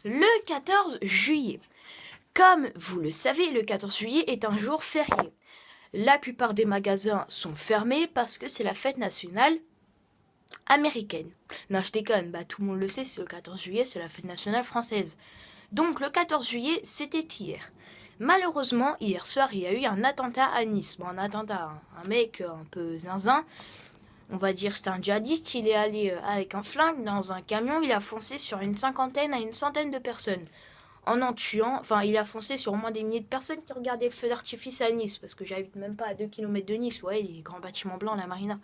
Le 14 juillet. Comme vous le savez, le 14 juillet est un jour férié. La plupart des magasins sont fermés parce que c'est la fête nationale américaine. Non, je déconne, tout le monde le sait, c'est le 14 juillet, c'est la fête nationale française. Donc le 14 juillet, c'était hier. Malheureusement, hier soir, il y a eu un attentat à Nice. Bon, un attentat, un mec un peu zinzin, on va dire c'est un djihadiste, il est allé avec un flingue dans un camion, il a foncé sur une cinquantaine à une centaine de personnes. En tuant, il a foncé sur au moins des milliers de personnes qui regardaient le feu d'artifice à Nice, parce que j'habite même pas à 2 km de Nice, ouais, les grands bâtiments blancs, la marina.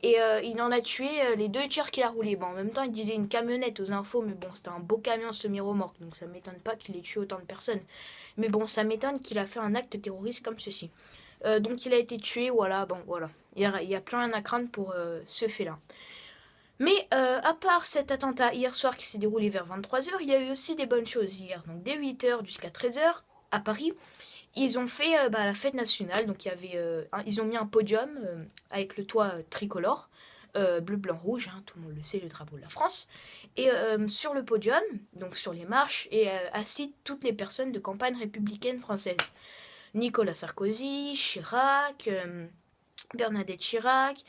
Et il en a tué les 2 tirs qu'il a roulés. Bon, en même temps, il disait une camionnette aux infos, mais bon, c'était un beau camion semi-remorque, donc ça m'étonne pas qu'il ait tué autant de personnes. Mais bon, ça m'étonne qu'il a fait un acte terroriste comme ceci. Donc il a été tué, voilà. Il y a plus rien à craindre pour ce fait-là. Mais à part cet attentat hier soir qui s'est déroulé vers 23h, il y a eu aussi des bonnes choses hier. Donc dès 8h jusqu'à 13h à Paris, ils ont fait la fête nationale. Donc ils ont mis un podium avec le toit tricolore, bleu, blanc, rouge, tout le monde le sait, le drapeau de la France. Et sur le podium, donc sur les marches, et assis toutes les personnes de campagne républicaine française. Nicolas Sarkozy, Chirac, Bernadette Chirac,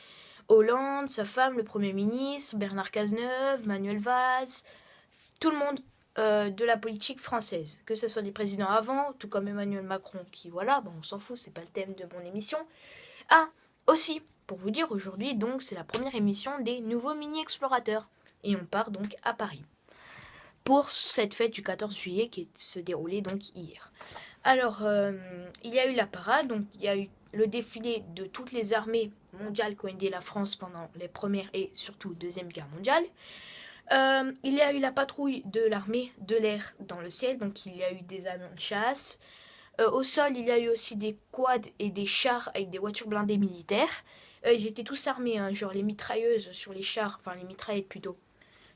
Hollande, sa femme, le Premier ministre, Bernard Cazeneuve, Manuel Valls, tout le monde de la politique française, que ce soit des présidents avant, tout comme Emmanuel Macron, qui on s'en fout, c'est pas le thème de mon émission. Aussi, pour vous dire, aujourd'hui, donc, c'est la première émission des nouveaux mini-explorateurs, et on part donc à Paris, pour cette fête du 14 juillet qui se déroulait donc hier. Alors, il y a eu la parade, donc il y a eu le défilé de toutes les armées mondiales qui ont aidé la France pendant les premières et surtout deuxième guerre mondiale. Il y a eu la patrouille de l'armée de l'air dans le ciel, donc il y a eu des avions de chasse. Au sol, il y a eu aussi des quads et des chars avec des voitures blindées militaires. Ils étaient tous armés, genre les mitrailleuses sur les chars, les mitraillettes plutôt.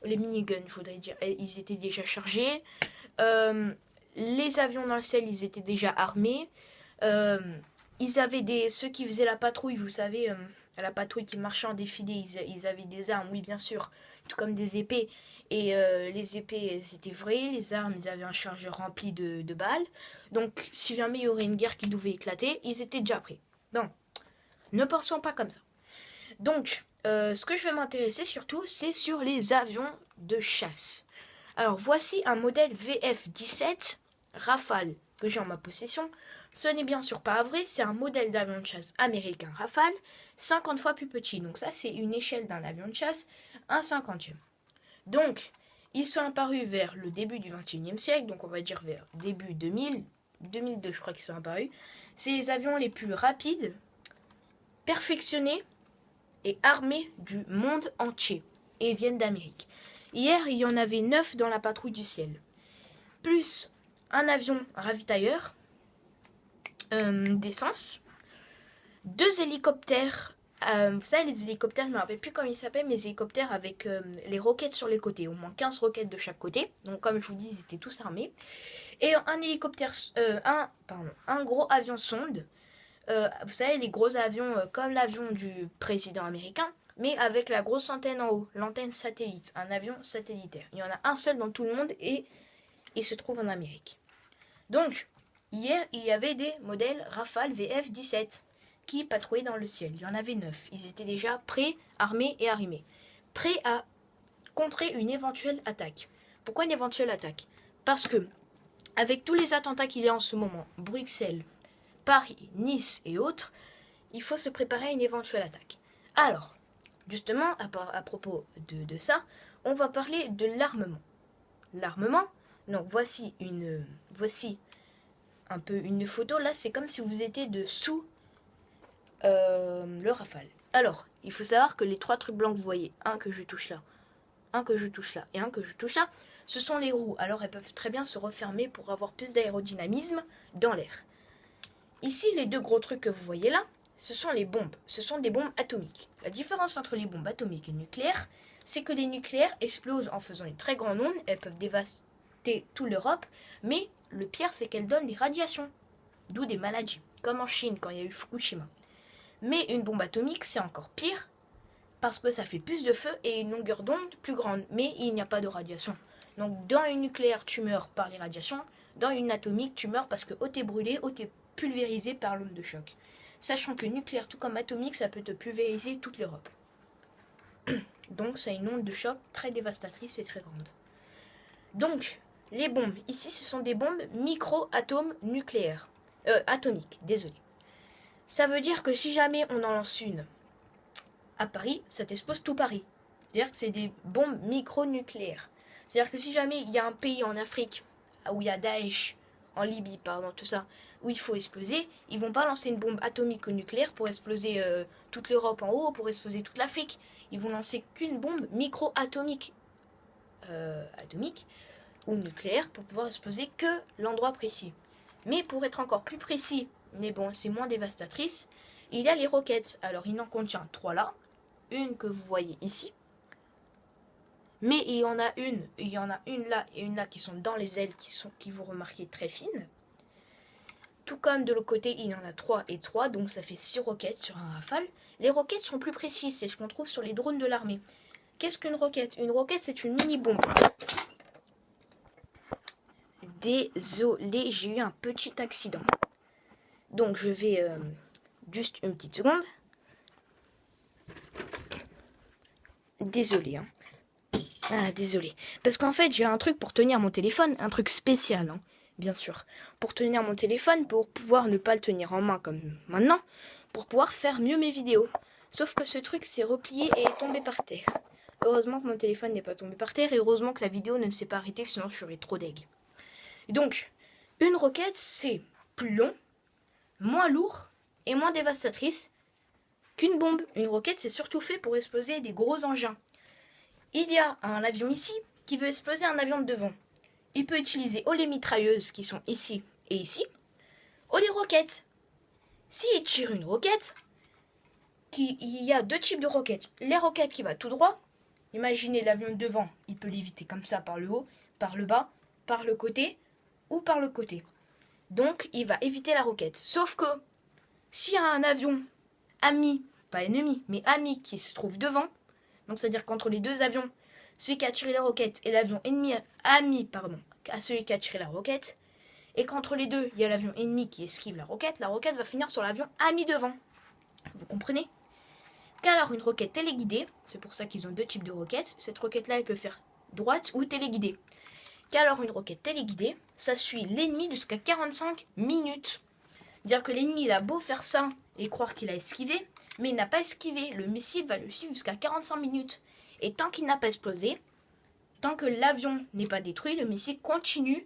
Les miniguns, je voudrais dire. Ils étaient déjà chargés. Les avions dans le ciel, ils étaient déjà armés. Ils avaient ceux qui faisaient la patrouille, vous savez, la patrouille qui marchait en défilé, ils avaient des armes, oui bien sûr, tout comme des épées. Et les épées, c'était vrai, les armes, ils avaient un chargeur rempli de balles. Donc, si jamais il y aurait une guerre qui devait éclater, ils étaient déjà prêts. Non, ne pensons pas comme ça. Donc, ce que je vais m'intéresser surtout, c'est sur les avions de chasse. Alors, voici un modèle VF-17 Rafale que j'ai en ma possession. Ce n'est bien sûr pas vrai, c'est un modèle d'avion de chasse américain Rafale, 50 fois plus petit. Donc ça, c'est une échelle d'un avion de chasse, un 50e. Donc, ils sont apparus vers le début du 21e siècle, donc on va dire vers début 2000, 2002 je crois qu'ils sont apparus. C'est les avions les plus rapides, perfectionnés et armés du monde entier, et ils viennent d'Amérique. Hier, il y en avait 9 dans la patrouille du ciel, plus un avion ravitailleur, d'essence, 2 hélicoptères, vous savez les hélicoptères, je ne me rappelle plus comment ils s'appellent, mais les hélicoptères avec les roquettes sur les côtés, au moins 15 roquettes de chaque côté, donc comme je vous dis, ils étaient tous armés, et un hélicoptère, un gros avion sonde, vous savez les gros avions comme l'avion du président américain, mais avec la grosse antenne en haut, l'antenne satellite, un avion satellitaire. Il y en a un seul dans tout le monde et il se trouve en Amérique. Donc, hier, il y avait des modèles Rafale VF-17 qui patrouillaient dans le ciel. Il y en avait 9. Ils étaient déjà prêts, armés et arrimés. Prêts à contrer une éventuelle attaque. Pourquoi une éventuelle attaque? Parce que, avec tous les attentats qu'il y a en ce moment, Bruxelles, Paris, Nice et autres, il faut se préparer à une éventuelle attaque. Alors, justement, à propos de ça, on va parler de l'armement. L'armement, donc voici un peu une photo. Là, c'est comme si vous étiez dessous le Rafale. Alors, il faut savoir que les 3 trucs blancs que vous voyez, un que je touche là, un que je touche là et un que je touche là, ce sont les roues. Alors, elles peuvent très bien se refermer pour avoir plus d'aérodynamisme dans l'air. Ici, les 2 gros trucs que vous voyez là, ce sont les bombes. Ce sont des bombes atomiques. La différence entre les bombes atomiques et nucléaires, c'est que les nucléaires explosent en faisant une très grande onde. Elles peuvent dévaster toute l'Europe. Mais le pire, c'est qu'elles donnent des radiations. D'où des maladies. Comme en Chine, quand il y a eu Fukushima. Mais une bombe atomique, c'est encore pire. parce que ça fait plus de feu et une longueur d'onde plus grande, mais il n'y a pas de radiation. Donc dans une nucléaire, tu meurs par les radiations, dans une atomique, tu meurs parce que ou t'es brûlé ou t'es pulvérisé par l'onde de choc. Sachant que nucléaire, tout comme atomique, ça peut te pulvériser toute l'Europe. Donc c'est une onde de choc très dévastatrice et très grande. Donc, les bombes, ici ce sont des bombes micro-atomes nucléaires. Atomiques, désolé. Ça veut dire que si jamais on en lance une à Paris, ça t'expose tout Paris. C'est-à-dire que c'est des bombes micronucléaires. C'est-à-dire que si jamais il y a un pays en Afrique où il y a Daesh, en Libye, pardon, tout ça, où il faut exploser, ils vont pas lancer une bombe atomique ou nucléaire pour exploser toute l'Europe en haut, pour exploser toute l'Afrique. Ils vont lancer qu'une bombe micro-atomique, atomique ou nucléaire pour pouvoir exploser que l'endroit précis. Mais pour être encore plus précis, mais bon, c'est moins dévastatrice, il y a les roquettes. Alors, il en contient 3 là, une que vous voyez ici, mais il y en a une là et une là qui sont dans les ailes, qui vous remarquez très fines. Tout comme de l'autre côté, il y en a 3 et 3, donc ça fait 6 roquettes sur un rafale. Les roquettes sont plus précises, c'est ce qu'on trouve sur les drones de l'armée. Qu'est-ce qu'une roquette? Une roquette, c'est une mini-bombe. Désolé, j'ai eu un petit accident. Donc je vais juste une petite seconde. Désolé, hein. Ah, désolé. Parce qu'en fait, j'ai un truc pour tenir mon téléphone, un truc spécial, hein, bien sûr. Pour tenir mon téléphone, pour pouvoir ne pas le tenir en main comme maintenant, pour pouvoir faire mieux mes vidéos. Sauf que ce truc s'est replié et est tombé par terre. Heureusement que mon téléphone n'est pas tombé par terre et heureusement que la vidéo ne s'est pas arrêtée, sinon je serais trop deg. Donc, une roquette, c'est plus long, moins lourd et moins dévastatrice qu'une bombe. Une roquette, c'est surtout fait pour exploser des gros engins. Il y a un avion ici qui veut exploser un avion de devant. Il peut utiliser ou les mitrailleuses qui sont ici et ici, ou les roquettes. S'il tire une roquette, il y a 2 types de roquettes. Les roquettes qui vont tout droit. Imaginez l'avion de devant, il peut l'éviter comme ça par le haut, par le bas, par le côté ou par le côté. Donc il va éviter la roquette. Sauf que s'il y a un avion ami, pas ennemi, mais ami qui se trouve devant, donc c'est-à-dire qu'entre les 2 avions, celui qui a tiré la roquette et l'avion ami, à celui qui a tiré la roquette, et qu'entre les 2, il y a l'avion ennemi qui esquive la roquette va finir sur l'avion ami devant. Vous comprenez? Qu'alors une roquette téléguidée, c'est pour ça qu'ils ont 2 types de roquettes, cette roquette-là, elle peut faire droite ou téléguidée. Qu'alors une roquette téléguidée, ça suit l'ennemi jusqu'à 45 minutes. Dire que l'ennemi, il a beau faire ça et croire qu'il a esquivé, mais il n'a pas esquivé. Le missile va le suivre jusqu'à 45 minutes. Et tant qu'il n'a pas explosé, tant que l'avion n'est pas détruit, le missile continue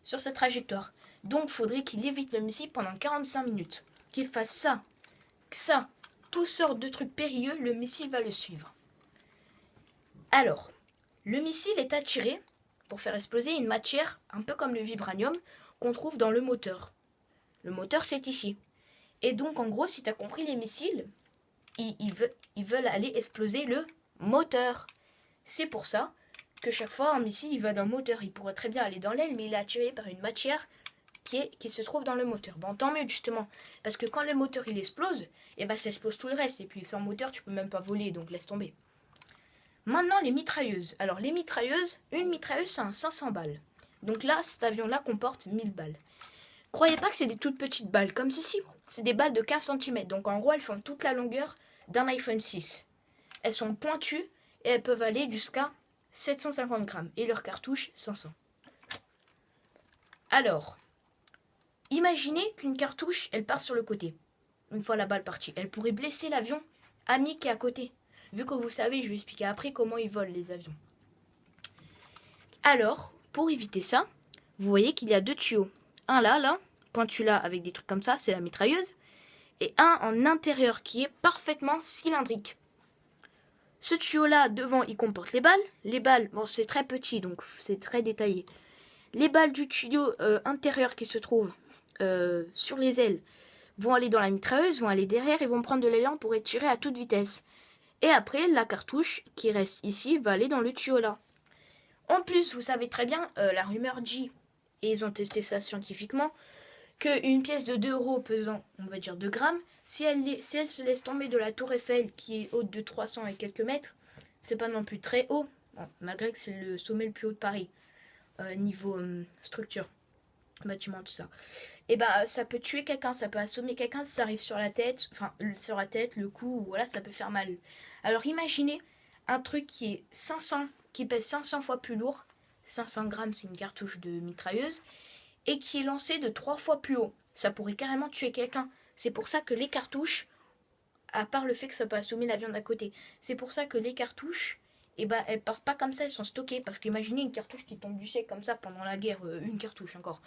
sur sa trajectoire. Donc, il faudrait qu'il évite le missile pendant 45 minutes. Qu'il fasse ça, toutes sortes de trucs périlleux, le missile va le suivre. Alors, le missile est attiré pour faire exploser une matière, un peu comme le vibranium, qu'on trouve dans le moteur. Le moteur, c'est ici. Et donc, en gros, si tu as compris, les missiles, ils veulent aller exploser le moteur. C'est pour ça que chaque fois, un missile, il va dans le moteur. Il pourrait très bien aller dans l'aile, mais il est attiré par une matière qui se trouve dans le moteur. Bon, tant mieux, justement. Parce que quand le moteur, il explose, et ben, ça explose tout le reste. Et puis, sans moteur, tu peux même pas voler, donc laisse tomber. Maintenant, les mitrailleuses. Alors, les mitrailleuses, une mitrailleuse, c'est un 500 balles. Donc là, cet avion-là comporte 1000 balles. Croyez pas que c'est des toutes petites balles comme ceci. C'est des balles de 15 cm. Donc en gros, elles font toute la longueur d'un iPhone 6. Elles sont pointues et elles peuvent aller jusqu'à 750 grammes. Et leur cartouche, 500. Alors, imaginez qu'une cartouche, elle part sur le côté. Une fois la balle partie, elle pourrait blesser l'avion ami qui est à côté. Vu que vous savez, je vais expliquer après comment ils volent les avions. Alors, pour éviter ça, vous voyez qu'il y a 2 tuyaux. Un là, pointu là, avec des trucs comme ça, c'est la mitrailleuse. Et un en intérieur qui est parfaitement cylindrique. Ce tuyau-là, devant, il comporte les balles. Les balles, bon, c'est très petit, donc c'est très détaillé. Les balles du tuyau intérieur qui se trouve sur les ailes vont aller dans la mitrailleuse, vont aller derrière et vont prendre de l'élan pour être tirées à toute vitesse. Et après, la cartouche qui reste ici va aller dans le tuyau-là. En plus, vous savez très bien, la rumeur dit, et ils ont testé ça scientifiquement, qu'une pièce de 2 euros pesant, on va dire 2 grammes, si elle se laisse tomber de la tour Eiffel qui est haute de 300 et quelques mètres, c'est pas non plus très haut, bon, malgré que c'est le sommet le plus haut de Paris, niveau structure, bâtiment, tout ça. Et bah ça peut tuer quelqu'un, ça peut assommer quelqu'un si ça arrive sur la tête, enfin sur la tête, le cou, voilà, ça peut faire mal. Alors imaginez un truc qui pèse 500 fois plus lourd, 500 grammes c'est une cartouche de mitrailleuse, et qui est lancé de 3 fois plus haut. Ça pourrait carrément tuer quelqu'un. C'est pour ça que les cartouches, à part le fait que ça peut assommer l'avion d'à côté, c'est pour ça que les cartouches, eh ben, elles partent pas comme ça, elles sont stockées. Parce qu'imaginez une cartouche qui tombe du ciel comme ça pendant la guerre, une cartouche encore.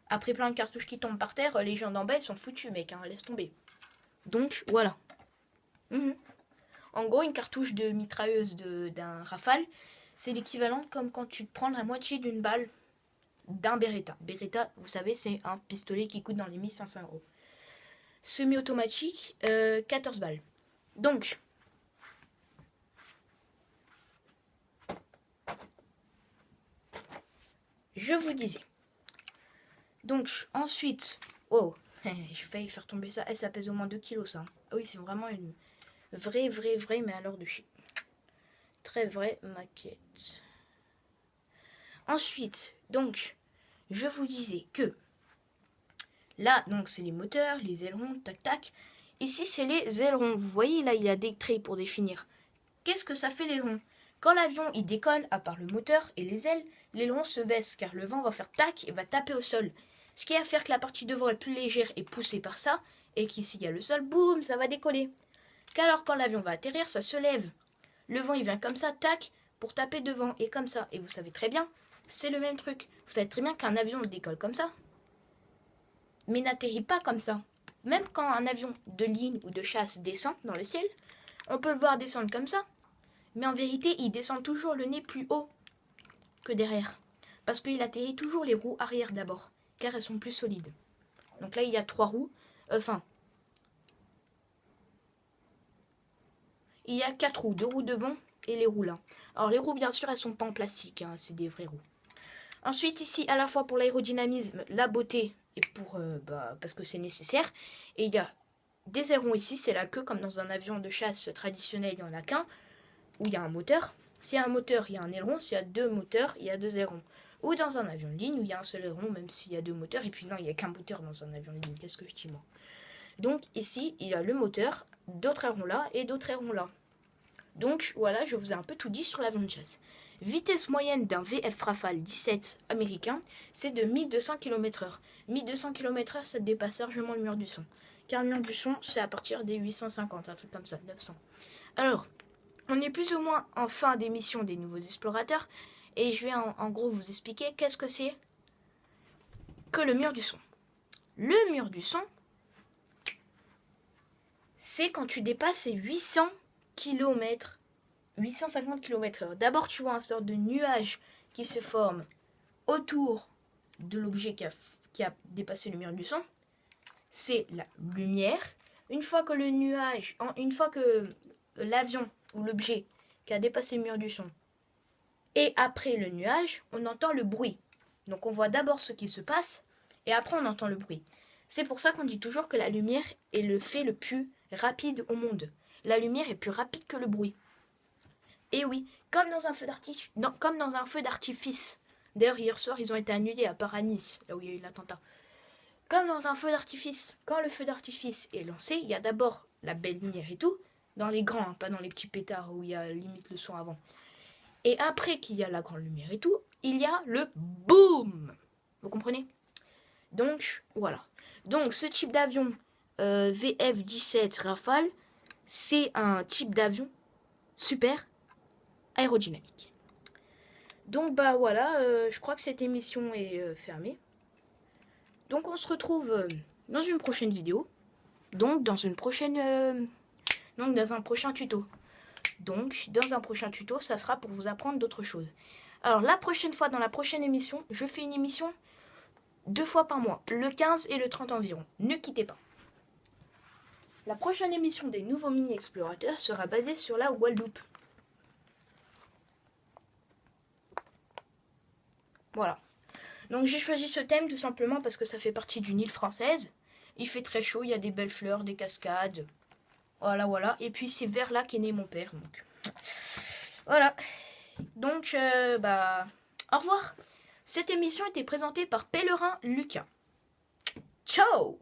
Après plein de cartouches qui tombent par terre, les gens d'en bas ils sont foutus, mec, hein, laisse tomber. Donc voilà. En gros, une cartouche de mitrailleuse d'un Rafale, c'est l'équivalent comme quand tu te prends la moitié d'une balle d'un Beretta. Beretta, vous savez, c'est un pistolet qui coûte dans les 1500 euros. Semi-automatique, 14 balles. Donc, je vous disais. Donc, ensuite, oh, j'ai failli faire tomber ça. Ça pèse au moins 2 kilos, ça. Ah oui, c'est vraiment une vraie, mais alors de chez. Très vraie maquette. Ensuite, donc, je vous disais que là, donc, c'est les moteurs, les ailerons, tac, tac. Ici, c'est les ailerons. Vous voyez, là, il y a des traits pour définir. Qu'est-ce que ça fait l'aileron? Quand l'avion, il décolle, à part le moteur et les ailes, l'aileron se baisse, car le vent va faire tac et va taper au sol. Ce qui va faire que la partie devant est plus légère et poussée par ça, et qu'ici, il y a le sol, boum, ça va décoller. Qu'alors, quand l'avion va atterrir, ça se lève. Le vent, il vient comme ça, tac, pour taper devant, et comme ça. Et vous savez très bien, c'est le même truc. Vous savez très bien qu'un avion décolle comme ça, mais n'atterrit pas comme ça. Même quand un avion de ligne ou de chasse descend dans le ciel, on peut le voir descendre comme ça, mais en vérité, il descend toujours le nez plus haut que derrière. Parce qu'il atterrit toujours les roues arrière d'abord, car elles sont plus solides. Donc là, il y a 3 roues. Il y a 4 roues, 2 roues devant et les roues là. Alors les roues, bien sûr, elles sont pas en plastique, hein, c'est des vraies roues. Ensuite, ici, à la fois pour l'aérodynamisme, la beauté, et pour parce que c'est nécessaire. Et il y a des ailerons ici, c'est la queue, comme dans un avion de chasse traditionnel, il n'y en a qu'un, où il y a un moteur. S'il y a un moteur, il y a un aileron. S'il y a 2 moteurs, il y a 2 ailerons. Ou dans un avion de ligne, où il y a un seul aileron, même s'il y a 2 moteurs. Et puis non, il n'y a qu'un moteur dans un avion de ligne. Qu'est-ce que je dis moi? Donc ici, il y a le moteur, d'autres airons là et d'autres airons là. Donc voilà, je vous ai un peu tout dit sur l'avion de chasse. Vitesse moyenne d'un VF Rafale 17 américain, c'est de 1200 km/h. 1200 km/h, ça dépasse largement le mur du son. Car le mur du son, c'est à partir des 850, un truc comme ça, 900. Alors, on est plus ou moins en fin d'émission des nouveaux explorateurs. Et je vais en gros vous expliquer qu'est-ce que c'est que le mur du son. Le mur du son, c'est quand tu dépasses 800 km, 850 km/h. D'abord, tu vois un sorte de nuage qui se forme autour de l'objet qui a dépassé le mur du son. C'est la lumière. Une fois que l'avion ou l'objet qui a dépassé le mur du son et après le nuage, on entend le bruit. Donc on voit d'abord ce qui se passe et après on entend le bruit. C'est pour ça qu'on dit toujours que la lumière est le fait le plus rapide au monde. La lumière est plus rapide que le bruit. Et oui, comme dans un feu d'artifice. D'ailleurs, hier soir, ils ont été annulés à part à Nice, là où il y a eu l'attentat. Comme dans un feu d'artifice, quand le feu d'artifice est lancé, il y a d'abord la belle lumière et tout, dans les grands, hein, pas dans les petits pétards où il y a limite le son avant. Et après qu'il y a la grande lumière et tout, il y a le boom. Vous comprenez? Donc, voilà. Donc, ce type d'avion VF-17 Rafale, c'est un type d'avion super aérodynamique. Donc, bah voilà, je crois que cette émission est fermée. Donc, on se retrouve dans une prochaine vidéo. Donc, dans un prochain tuto. Donc, dans un prochain tuto, ça sera pour vous apprendre d'autres choses. Alors, la prochaine fois, dans la prochaine émission, je fais une émission 2 fois par mois, le 15 et le 30 environ. Ne quittez pas. La prochaine émission des nouveaux mini-explorateurs sera basée sur la Guadeloupe. Voilà. Donc j'ai choisi ce thème tout simplement parce que ça fait partie d'une île française. Il fait très chaud, il y a des belles fleurs, des cascades. Voilà, voilà. Et puis c'est vers là qu'est né mon père. Donc voilà. Donc, au revoir. Cette émission était présentée par Pèlerin Lucas. Ciao!